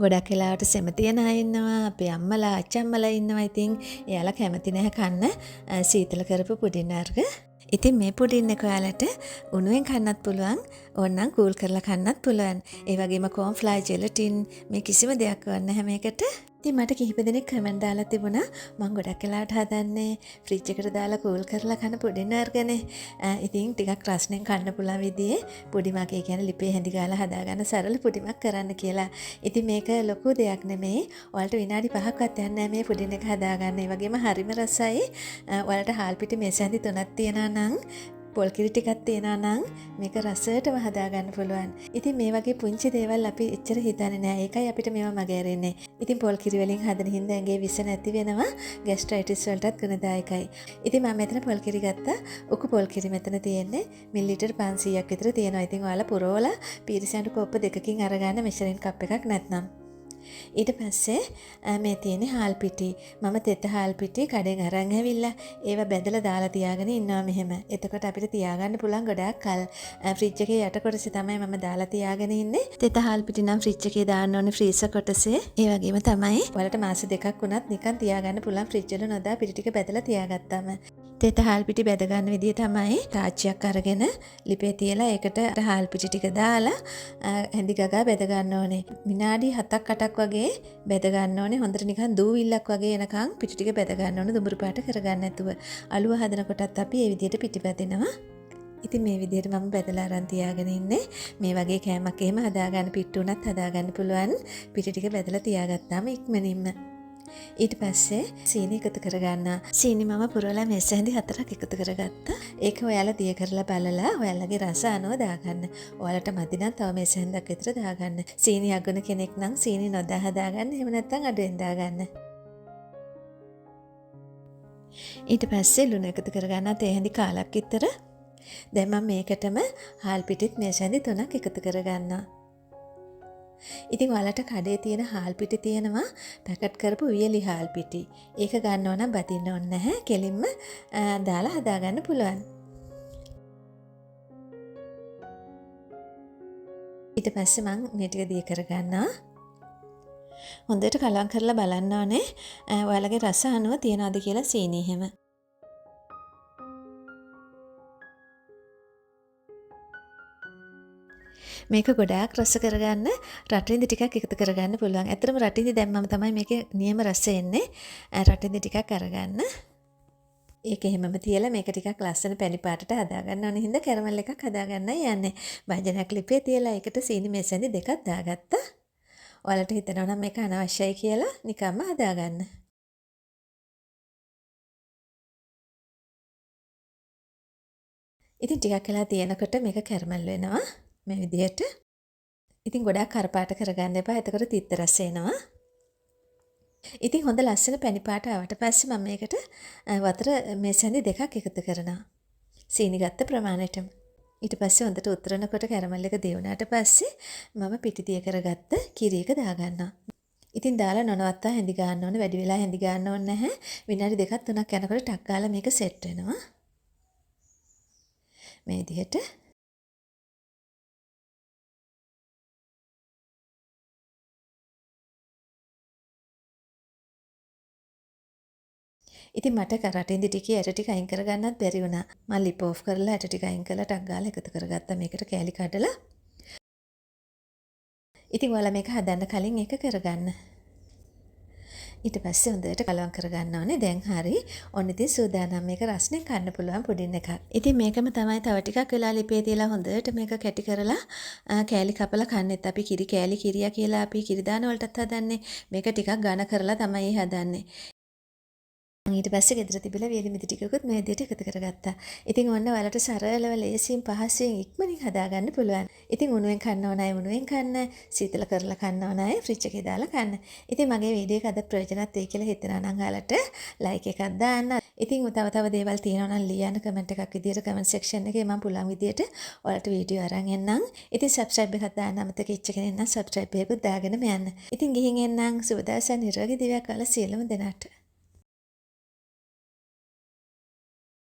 ගොඩක් වෙලාවට සෙම තියන අය ඉන්නවා, අපේ අම්මලා, අච්චම්මලා ඉන්නවා. ඉතින් එයාලා කැමති නැහැ කන්න සීතල කරපු පුඩින් වර්ග. ඉතින් මේ පුඩින් එක ඔයාලට උණුවෙන් කන්නත් පුළුවන්, ඕනනම් කූල් කරලා කන්නත් පුළුවන්. ඒ වගේම කෝන්ෆ්ලවර්, ජෙලටින් මේ කිසිම දෙයක් වන්න නැහැ මේකට. ඉතින් මට කිහිප දෙනෙක් කමෙන්ට් දාලා තිබුණා මම ගොඩක් වෙලාවට හදන්නේ ෆ්‍රිජ් එකට දාලා කූල් කරලා කන පුඩින් වර්ගනේ. ඉතින් ටිකක් රස්නෙන් කන්න පුළුවන් විදිහේ පුඩිමක්, ඒ කියන්නේ ලිපේ හැඳි ගාලා හදාගන්න සරල පුඩිමක් කරන්න කියලා. ඉතින් මේක ලොකු දෙයක් නෙමෙයි. ඔයාලට විනාඩි 5ක්වත් යන්නේ නැහැ මේ පුඩින් එක හදාගන්න. ඒ වගේම හරිම රසයි. ඔයාලට හාල් පිටි මේස හැඳි 3ක් තියනවා නම්, පොල් කිරි ටිකක් තියනවා නම් මේක රසයටම හදාගන්න පුළුවන්. ඉතින් මේ වගේ පුංචි දේවල් අපි එච්චර හිතන්නේ නැහැ. ඒකයි අපිට මේවා මගහැරෙන්නේ. ඉතින් පොල් කිරි වලින් හදන හින්දා ඇඟේ විස නැති වෙනවා. ગેස්ට්‍රයිටිස් වලටත් ගුණදායකයි. ඉතින් මම මෙතන පොල් කිරි ගත්තා. උකු පොල් කිරි මෙතන තියෙන්නේ මිලිලිටර් 500ක් විතර තියෙනවා. ඉතින් ඔයාලා පුරවලා පීරිසැඬු කොප්ප දෙකකින් අරගන්න, මෙෂරින් කප් එකක් නැත්නම්. ඊට පස්සේ මේ තියෙන්නේ හාල් පිටි. මම තෙත හාල් පිටි කඩෙන් අරන් ඇවිල්ලා ඒවා බැදලා දාලා තියාගෙන ඉන්නවා මෙහෙම. එතකොට අපිට තියාගන්න පුළුවන් ගොඩාක් කල්. ෆ්‍රිජ් එකේ යට කොටසේ තමයි මම දාලා තියාගෙන ඉන්නේ. තෙත හාල් පිටි නම් ෆ්‍රිජ් එකේ දාන්න ඕනේ ෆ්‍රීසර් කොටසේ. ඒ වගේම තමයි ඔයාලට මාස 2ක් වුණත් නිකන් තියාගන්න පුළුවන් ෆ්‍රිජ් වල නොදා පිටි ටික බැදලා තියාගත්තාම. තෙත හාල් පිටි බැද ගන්න විදිය තමයි තාච්චියක් අරගෙන ලිපේ තියලා ඒකට හාල් පිටි ටික දාලා හැඳි ගගා බැද ගන්න ඕනේ. විනාඩි 7ක් 8ක් වගේ බැද ගන්න ඕනේ. හොඳට නිකන් දූවිල්ලක් වගේ එනකන් පිටි ටික බැද ගන්න ඕනේ, දුඹුරු පාට කරගන්න නැතුව. අලුව හදනකොටත් අපි මේ විදියට පිටි බැදිනවා. ඉතින් මේ විදියට මම බැදලා අරන් තියාගෙන ඉන්නේ. මේ වගේ කෑමක් එහෙම හදාගන්න පිට්ටු උනත් හදාගන්න පුළුවන්. පිටි ටික බැදලා තියාගත්තාම ඉක්මනින්ම. ඊට පස්සේ සීනි එකතු කරගන්න. සීනි මම පුරවලා මේස හැඳි 4ක් එකතු කරගත්තා. ඒක ඔයාලා දිය කරලා බලලා ඔයාලගේ රස අනුව දාගන්න. ඔයාලට මදි නම් තව මේස හැන්දක් විතර දාගන්න. සීනි අගන කෙනෙක් නම් සීනි නොදා හදාගන්න. එහෙම නැත්නම් අඩුවෙන් දාගන්න. ඊට පස්සේ ලුණු එකතු කරගන්න තේ හැඳි කාලක් විතර. දැන් මම මේකටම හාල් පිටිත් මේස හැඳි 3ක් එකතු කරගන්නවා. ඉතින් ඔයාලට කඩේ තියෙන හාල් පිටි තියෙනවා පැකට් කරපු වියලි හාල් පිටි. ඒක ගන්නව නම් බදින්න ඕනේ නැහැ. කෙලින්ම දාලා හදාගන්න පුළුවන්. ඊට පස්සේ මම මේ ටික දී කරගන්නවා. හොඳට කලවම් කරලා බලන්න ඕනේ ඔයාලගේ රස අනුව තියනවාද කියලා සීනි එහෙම. මේක ගොඩාක් රස කරගන්න රටින්දි ටිකක් එකතු කරගන්න පුළුවන්. ඇත්තටම රටින්දි දැම්මම තමයි මේකේ නියම රස එන්නේ. රටින්දි ටිකක් අරගන්න. ඒක එහෙමම තියලා මේක ටිකක් ලස්සන පැණි පාටට හදාගන්න ඕන හින්දා කැරමල් එකක් හදාගන්නයි යන්නේ. භාජනයක් ලිපේ තියලා ඒකට සීනි මේසෙන්දි දෙකක් දාගත්තා. ඔයාලට හිතනවා නම් මේක අනවශ්‍යයි කියලා නිකම්ම හදාගන්න. ඉතින් ටිකක් වෙලා තියෙනකොට මේක කැරමල් වෙනවා. මේ විදිහට. ඉතින් ගොඩාක් කරපාට කරගන්න එපා. එතකොට තිත්ත රස එනවා. ඉතින් හොඳ ලස්සන පැණි පාට ආවට පස්සේ මම මේකට වතුර මේසැඳි දෙකක් එකතු කරනවා. සීනි ගත්ත ප්‍රමාණයටම. ඊට පස්සේ හොඳට උතරනකොට කැරමල් එක දියුණාට පස්සේ මම පිටිතිය කරගත්ත කිරි එක දාගන්නවා. ඉතින් දාලා නොනවත්තා හැඳි ගන්න ඕනේ. වැඩි වෙලා හැඳි ගන්න ඕනේ නැහැ. විනාඩි 2ක් 3ක් යනකොට ටක් ගාලා මේක සෙට් වෙනවා. මේ විදිහට. ඉතින් මට රටින්දි ටිකේ ඇට ටික අයින් කරගන්නත් බැරි වුණා. මම ලිප් ඔෆ් කරලා ඇට ටික අයින් කරලා ටක් ගාලා එකතු කරගත්තා මේකට කෑලි කඩලා. ඉතින් ඔයාලා මේක හදන්න කලින් ඒක කරගන්න. ඊට පස්සේ හොඳට කලවම් කරගන්න ඕනේ. දැන් හරි. ඔන්න ඉතින් සූදානම් මේක රස්නෙන් කන්න පුළුවන් පුඩින් එකක්. ඉතින් මේකම තමයි තව ටිකක් වෙලා ලිපේ තියලා හොඳට මේක කැටි කරලා කෑලි කපලා කන්නෙත් අපි කිරි කෑලි කිරියා කියලා අපි කිරි දාන වලටත් හදන්නේ. මේක ටිකක් ඝන කරලා තමයි හදන්නේ. ඊට පස්සේ ගෙදර තිබිලා වියලි මිදි ටිකකුත් මේ විදිහට එකතු කරගත්තා. ඉතින් ඔන්න ඔයාලට සරලව ලේසියෙන් පහසුවෙන් ඉක්මනින් හදාගන්න පුළුවන්. ඉතින් උණුවෙන් කන්න ඕන අය උණුවෙන් කන්න, සීතල කරලා කන්න ඕන අය ෆ්‍රිජ් එකේ දාලා කන්න. ඉතින් මගේ වීඩියෝ එක අද ප්‍රයෝජනවත් වෙයි කියලා හිතනවා නම් ඔයාලට ලයික් එකක් දාන්න. ඉතින් තව දේවල් තියෙනවා නම් ලියන්න කමෙන්ට් එකක් විදියට කමෙන්ට් සෙක්ෂන් එකේ මම පුළුවන් විදියට ඔයාලට වීඩියෝ අරන් එන්නම්. ඉතින් සබ්ස්ක්‍රයිබ් එකක් දාන්න අමතක වෙච්ච කෙනෙක් නම් සබ්ස්ක්‍රයිබ් එකකුත් දාගෙනම යන්න. ඉතින් ගිහින් එන්නම්. සුබ දවසක් නිරෝගී දිවයක් ඔයාලා සියලුම දෙනාට.